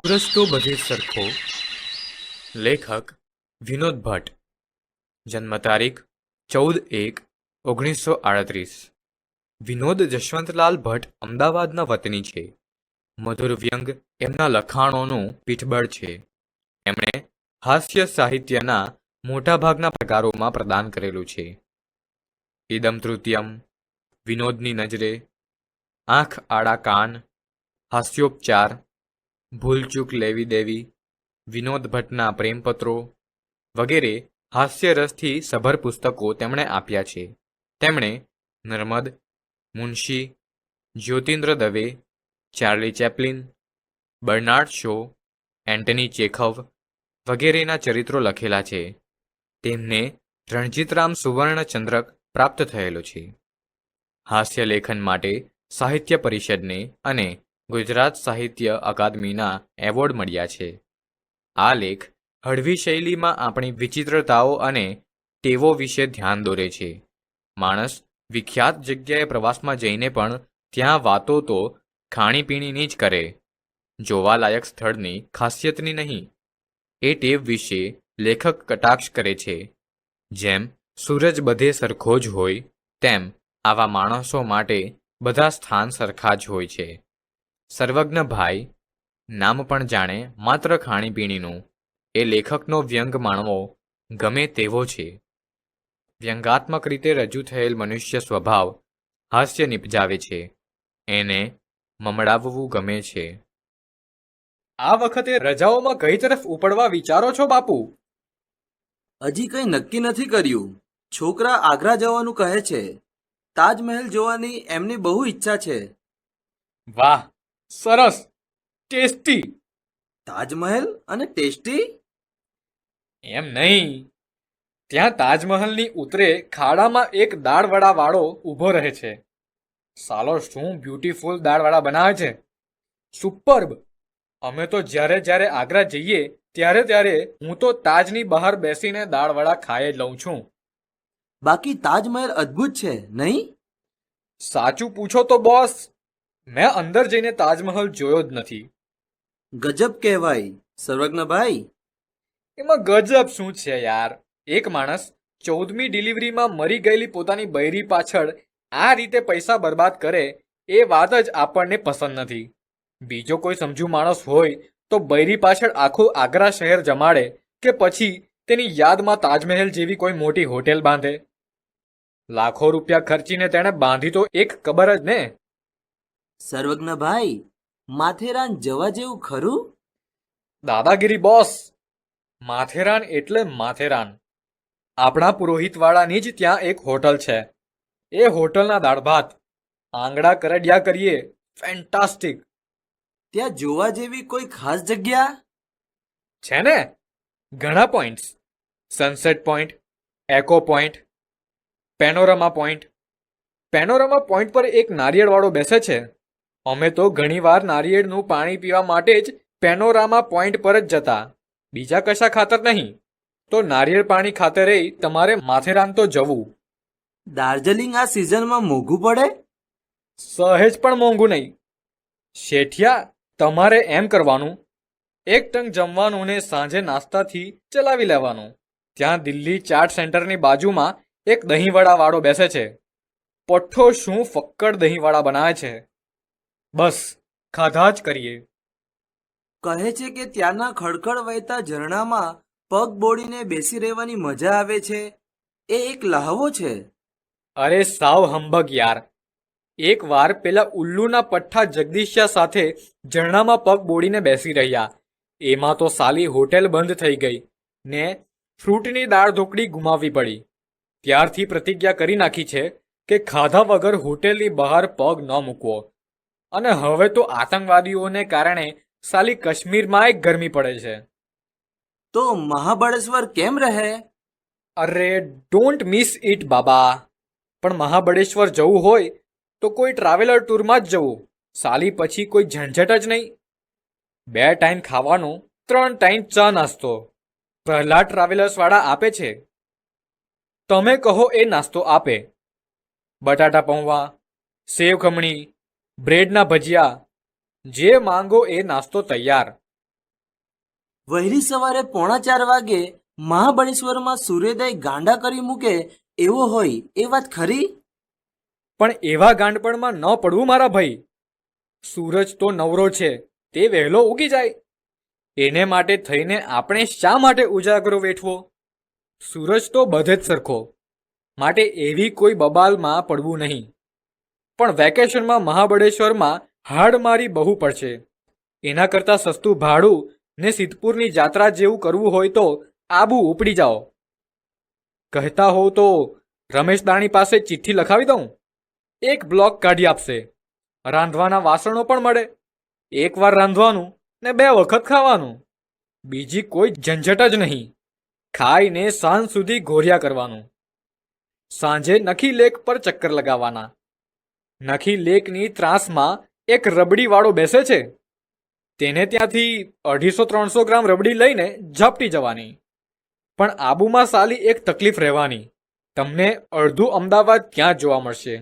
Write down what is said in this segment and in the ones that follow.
सूरज तो बधे सरखो। लेखक विनोद भट्ट। जन्म तारीख 14/1/1938। વિનોદ જશવંતલાલ ભટ્ટ અમદાવાદના વતની છે. મધુર વ્યંગ એમના લખાણોનું પીઠબળ છે. એમણે હાસ્ય સાહિત્યના મોટાભાગના પ્રકારોમાં પ્રદાન કરેલું છે. ઇદમ તૃતીયમ, વિનોદની નજરે, આંખ આડા કાન, હાસ્યોપચાર, ભૂલચૂક લેવી દેવી, વિનોદ ભટ્ટના પ્રેમપત્રો વગેરે હાસ્યરસથી સભર પુસ્તકો તેમણે આપ્યા છે. તેમણે Narmad, Munshi, Jyotindra Dave, Charlie Chaplin, Bernard Shaw, Antony Chekhov વગેરેના ચરિત્રો લખેલા છે. તેમને રણજીતરામ સુવર્ણચંદ્રક પ્રાપ્ત થયેલો છે. હાસ્ય લેખન માટે સાહિત્ય પરિષદને અને ગુજરાત સાહિત્ય અકાદમીના એવોર્ડ મળ્યા છે. આ લેખ હળવી શૈલીમાં આપણી વિચિત્રતાઓ અને ટેવો વિશે ધ્યાન દોરે છે. માણસ વિખ્યાત જગ્યાએ પ્રવાસમાં જઈને પણ ત્યાં વાતો તો ખાણીપીણીની જ કરે, જોવાલાયક સ્થળની ખાસિયતની નહીં. એ ટેવ વિશે લેખક કટાક્ષ કરે છે. જેમ સૂરજ બધે સરખો જ હોય, તેમ આવા માણસો માટે બધા સ્થાન સરખા જ હોય છે. સર્વજ્ઞ ભાઈ નામ પણ જાણે માત્ર ખાણીપીણીનું. એ લેખકનો વ્યંગ માણવો ગમે તેવો છે. વ્યંગાત્મક રીતે રજૂ થયેલ મનુષ્ય સ્વભાવ હાસ્ય નિપજાવે છે. એને મમડાવવું ગમે છે. આ વખતે રજાઓમાં કઈ તરફ ઉપડવા વિચારો છો બાપુ? હજી કંઈ નક્કી નથી કર્યું. છોકરા આગ્રા જવાનું કહે છે. તાજમહેલ જોવાની એમની બહુ ઈચ્છા છે. વાહ, સરસ, ટેસ્ટી. તાજમહેલ અને ટેસ્ટી? એમ નહીં, ત્યાં તાજમહલની ઉતરે ખાડામાં એક દાળવડા વાળો ઊભો રહે છે. સાલો શું બ્યુટીફુલ દાળવડા બનાવે છે, સુપર્બ. અમે તો જ્યારે જ્યારે આગ્રા જઈએ ત્યારે હું તો તાજની બહાર બેસીને દાળવડા ખાઈ લઉં છું. બાકી તાજમહેલ અદ્ભુત છે નહીં? સાચું પૂછો તો બોસ, મેં અંદર જઈને તાજમહલ જોયો જ નથી. ગજબ કહેવાય સર્વજ્ઞભાઈ. એમાં ગજબ શું છે યાર? એક માણસ 14મી ડિલિવરીમાં મરી ગયેલી પોતાની બૈરી પાછળ આ રીતે પૈસા બરબાદ કરે, એ વાત જ આપણને પસંદ નથી. બીજો કોઈ સમજુ માણસ હોય તો બૈરી પાછળ આખું આગ્રા શહેર જમાડે કે પછી તેની યાદમાં તાજમહેલ જેવી કોઈ મોટી હોટેલ બાંધે. લાખો રૂપિયા ખર્ચીને તેણે બાંધી તો એક કબર જ ને. સર્વજ્ઞભાઈ, માથેરાન જવા જેવું ખરું? દાદાગીરી બોસ. માથેરાન એટલે માથેરાન. આપણા પુરોહિતવાળાની જ ત્યાં એક હોટલ છે. એ હોટલના દાળ ભાત, આંગળા કરડિયા કરીએ, ફેન્ટાસ્ટિક. ત્યાં જોવા જેવી કોઈ ખાસ જગ્યા છે ને, ઘણા પોઈન્ટ્સ. સનસેટ પોઈન્ટ, એકો point, panorama point. Panorama point પર એક નારિયેળવાળો બેસે છે. અમે તો ઘણીવાર નારિયેળનું પાણી પીવા માટે જ પેનોરામા પોઈન્ટ પર જ જતા, બીજા કશા ખાતર નહીં. તો નારિયેળ પાણી ખાતરે તમારે માથેરાન તો જવું. દાર્જિલિંગ આ સિઝનમાં મોંઘું પડે? સહેજ પણ મોંઘું નહીં. શેઠિયા, તમારે એમ કરવાનું, એક ટંક જમવાનું ને સાંજે નાસ્તાથી ચલાવી લેવાનું. ત્યાં દિલ્હી ચાટ સેન્ટરની બાજુમાં એક દહીંવડાવાળો બેસે છે. પઠ્ઠો શું ફક્કડ દહીંવડા બનાવે છે. બસ ખાધા જ કરીએ. કહે છે કે ત્યાંના ખડખડ વહેતા ઝરણામાં પગ બોળીને બેસી રહેવાની મજા આવે છે. એ એક લહાવો છે. અરે સાવ હંબગ યાર. એક વાર પેલા ઉલ્લુના પઠ્ઠા જગદીશિયા સાથે ઝરણામાં પગ બોળીને બેસી રહ્યા. એમાં તો સાલી હોટેલ બંધ થઈ ગઈ ને ફ્રૂટની દાળ ઢોકળી ગુમાવવી પડી. ત્યારથી પ્રતિજ્ઞા કરી નાખી છે કે ખાધા વગર હોટેલની બહાર પગ ન મૂકવો. અને હવે તો આતંકવાદીઓને કારણે સાલી કાશ્મીરમાં ગરમી પડે છે. તો મહાબળેશ્વર કેમ રહે? અરે ડોન્ટ મિસ ઇટ બાબા. પણ મહાબળેશ્વર જવું હોય તો કોઈ ટ્રાવેલર ટૂરમાં જ જવું. સાલી પછી કોઈ ઝંઝટ જ નહીં. 2 ટાઈમ ખાવાનું, 3 ટાઈમ ચા નાસ્તો. પ્રહલાદ ટ્રાવેલર્સવાળા આપે છે. તમે કહો એ નાસ્તો આપે. બટાટા પૌવા, સેવ ખમણી, બ્રેડના ભજીયા, જે માંગો એ નાસ્તો તૈયાર. વહેલી સવારે 3:45 વાગે મહાબળેશ્વરમાં સૂર્યોદય ગાંડા કરી મૂકે એવો હોય એ વાત ખરી? પણ એવા ગાંડપણમાં ન પડવું મારા ભાઈ. સૂરજ તો નવરો છે, તે વહેલો ઉગી જાય. એને માટે થઈને આપણે શા માટે ઉજાગરો વેઠવો? સૂરજ તો બધે જ સરખો, માટે એવી કોઈ બબાલમાં પડવું નહીં. પણ વેકેશનમાં મહાબળેશ્વરમાં હાડ મારી બહુ પડશે. એના કરતાં સસ્તું ભાડું ને સિદ્ધપુરની જાત્રા જેવું કરવું હોય તો આબુ ઉપડી જાઓ. કહેતા હોવ તો રમેશ દાણી પાસે ચિઠ્ઠી લખાવી દઉં, એક બ્લોક કાઢી આપશે. રાંધવાના વાસણો પણ મળે. એકવાર રાંધવાનું ને 2 વખત ખાવાનું. બીજી કોઈ ઝંઝટ જ નહીં. ખાઈને સાંજ સુધી ઘોર્યા કરવાનું. સાંજે નખી લેક પર ચક્કર લગાવવાના. નખી લેકની ત્રાસમાં એક રબડીવાળો બેસે છે, તેને ત્યાંથી 250-300 ગ્રામ રબડી લઈને ઝાપટી જવાની. પણ આબુમાં સાલી એક તકલીફ રહેવાની, તમને અડધું અમદાવાદ ત્યાં જોવા મળશે.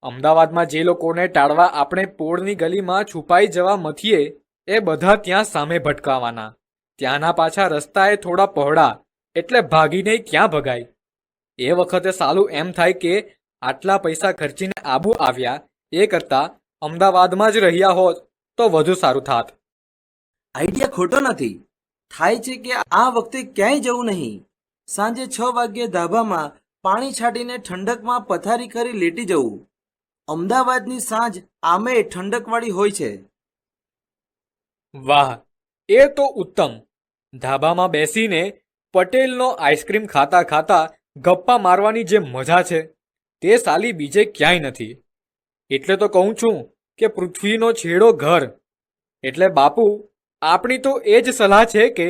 અમદાવાદમાં જે લોકોને ટાળવા આપણે પોળની ગલીમાં છુપાઈ જવા મથીએ એ બધા ત્યાં સામે ભટકાવાના. ત્યાંના પાછા રસ્તાએ થોડા પહોળા, એટલે ભાગીને ક્યાં ભગાય. એ વખતે સાલું એમ થાય કે આટલા પૈસા ખર્ચીને આબુ આવ્યા એ કરતાં અમદાવાદમાં જ રહ્યા હોત તો વધુ સારું થાત. આઈડિયા ખોટો નથી. થાય છે કે આ વખતે ક્યાંય જવું નહીં. સાંજે 6 વાગ્યે ધાબામાં પાણી છાંટીને ઠંડકમાં પથારી કરી લેટી જવું. અમદાવાદની સાંજ આમે ઠંડકવાળી હોય છે. વાહ, એ તો ઉત્તમ. ધાબામાં બેસીને પટેલનો આઈસ્ક્રીમ ખાતા ખાતા ગપ્પા મારવાની જે મજા છે તે સાલી બીજે ક્યાંય નથી. એટલે તો કહું છું કે પૃથ્વીનો છેડો ઘર. એટલે બાપુ, આપણી તો એ જ સલાહ છે કે